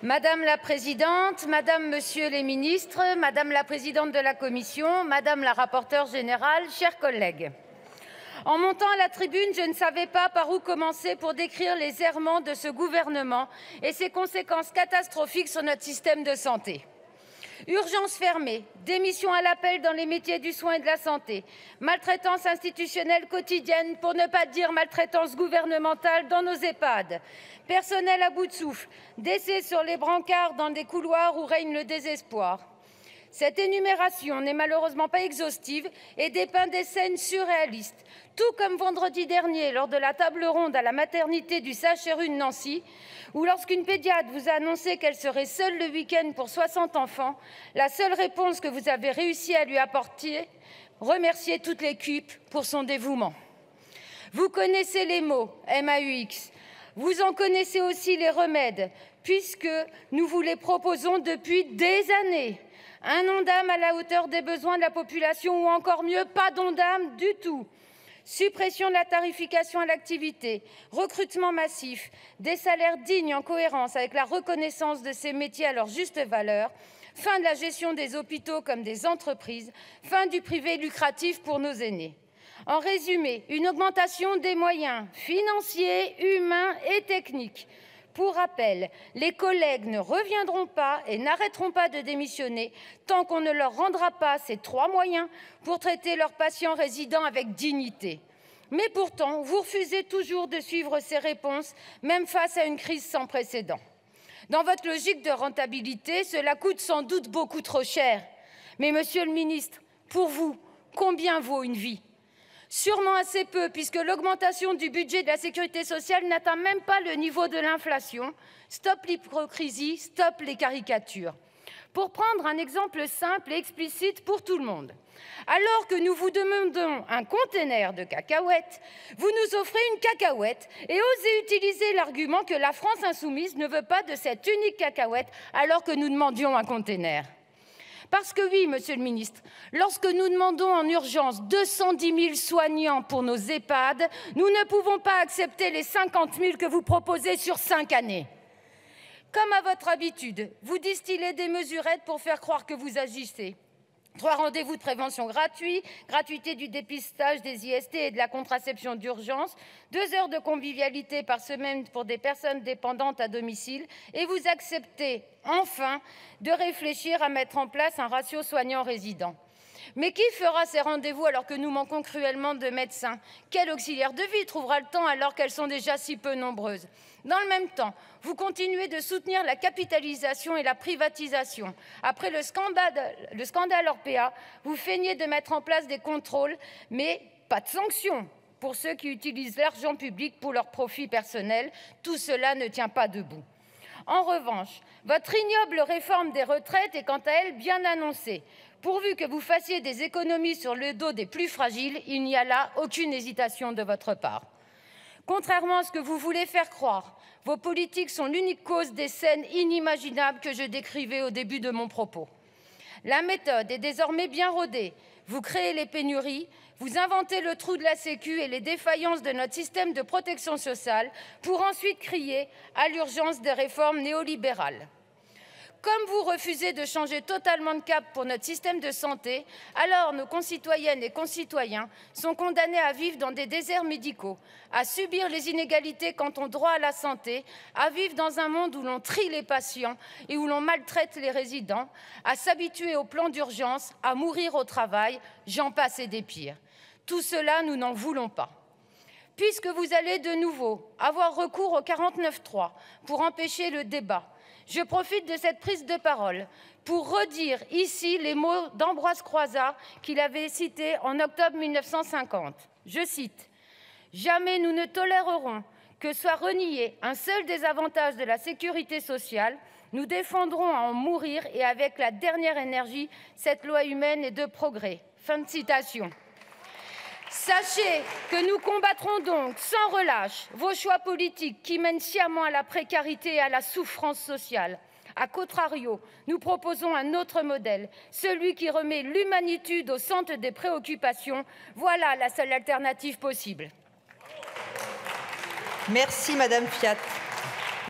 Madame la Présidente, Madame, Monsieur les ministres, Madame la Présidente de la Commission, Madame la rapporteure générale, chers collègues. En montant à la tribune, je ne savais pas par où commencer pour décrire les errements de ce gouvernement et ses conséquences catastrophiques sur notre système de santé. Urgences fermées, démissions à l'appel dans les métiers du soin et de la santé, maltraitance institutionnelle quotidienne, pour ne pas dire maltraitance gouvernementale dans nos EHPAD, personnel à bout de souffle, décès sur les brancards dans des couloirs où règne le désespoir. Cette énumération n'est malheureusement pas exhaustive et dépeint des scènes surréalistes, tout comme vendredi dernier lors de la table ronde à la maternité du CHRU de Nancy, où lorsqu'une pédiatre vous a annoncé qu'elle serait seule le week-end pour 60 enfants, la seule réponse que vous avez réussi à lui apporter, remercier toute l'équipe pour son dévouement. Vous connaissez les mots MAUX, vous en connaissez aussi les remèdes, puisque nous vous les proposons depuis des années. Un Ondam à la hauteur des besoins de la population ou encore mieux, pas d'Ondam du tout. Suppression de la tarification à l'activité, recrutement massif, des salaires dignes en cohérence avec la reconnaissance de ces métiers à leur juste valeur, fin de la gestion des hôpitaux comme des entreprises, fin du privé lucratif pour nos aînés. En résumé, une augmentation des moyens financiers, humains et techniques. Pour rappel, les collègues ne reviendront pas et n'arrêteront pas de démissionner tant qu'on ne leur rendra pas ces 3 moyens pour traiter leurs patients résidents avec dignité. Mais pourtant, vous refusez toujours de suivre ces réponses, même face à une crise sans précédent. Dans votre logique de rentabilité, cela coûte sans doute beaucoup trop cher. Mais monsieur le ministre, pour vous, combien vaut une vie ? Sûrement assez peu, puisque l'augmentation du budget de la sécurité sociale n'atteint même pas le niveau de l'inflation. Stop l'hypocrisie, stop les caricatures. Pour prendre un exemple simple et explicite pour tout le monde, alors que nous vous demandons un conteneur de cacahuètes, vous nous offrez une cacahuète et osez utiliser l'argument que la France insoumise ne veut pas de cette unique cacahuète alors que nous demandions un conteneur. Parce que oui, monsieur le ministre, lorsque nous demandons en urgence 210 000 soignants pour nos EHPAD, nous ne pouvons pas accepter les 50 000 que vous proposez sur 5 années. Comme à votre habitude, vous distillez des mesurettes pour faire croire que vous agissez. 3 rendez-vous de prévention gratuits, gratuité du dépistage des IST et de la contraception d'urgence, 2 heures de convivialité par semaine pour des personnes dépendantes à domicile et vous acceptez enfin de réfléchir à mettre en place un ratio soignant-résident. Mais qui fera ces rendez-vous alors que nous manquons cruellement de médecins? Quel auxiliaire de vie trouvera le temps alors qu'elles sont déjà si peu nombreuses? Dans le même temps, vous continuez de soutenir la capitalisation et la privatisation. Après le scandale Orpea, vous feignez de mettre en place des contrôles, mais pas de sanctions pour ceux qui utilisent l'argent public pour leur profit personnel. Tout cela ne tient pas debout. En revanche, votre ignoble réforme des retraites est quant à elle bien annoncée. Pourvu que vous fassiez des économies sur le dos des plus fragiles, il n'y a là aucune hésitation de votre part. Contrairement à ce que vous voulez faire croire, vos politiques sont l'unique cause des scènes inimaginables que je décrivais au début de mon propos. La méthode est désormais bien rodée. Vous créez les pénuries, vous inventez le trou de la Sécu et les défaillances de notre système de protection sociale pour ensuite crier à l'urgence des réformes néolibérales. Comme vous refusez de changer totalement de cap pour notre système de santé, alors nos concitoyennes et concitoyens sont condamnés à vivre dans des déserts médicaux, à subir les inégalités quant au droit à la santé, à vivre dans un monde où l'on trie les patients et où l'on maltraite les résidents, à s'habituer au plan d'urgence, à mourir au travail, j'en passe et des pires. Tout cela, nous n'en voulons pas. Puisque vous allez de nouveau avoir recours au 49.3 pour empêcher le débat, je profite de cette prise de parole pour redire ici les mots d'Ambroise Croizat qu'il avait cités en octobre 1950. Je cite « Jamais nous ne tolérerons que soit renié un seul des avantages de la sécurité sociale. Nous défendrons à en mourir et avec la dernière énergie cette loi humaine et de progrès. » Fin de citation. Sachez que nous combattrons donc sans relâche vos choix politiques qui mènent sciemment à la précarité et à la souffrance sociale. A contrario, nous proposons un autre modèle, celui qui remet l'humanitude au centre des préoccupations. Voilà la seule alternative possible. Merci Madame Fiat.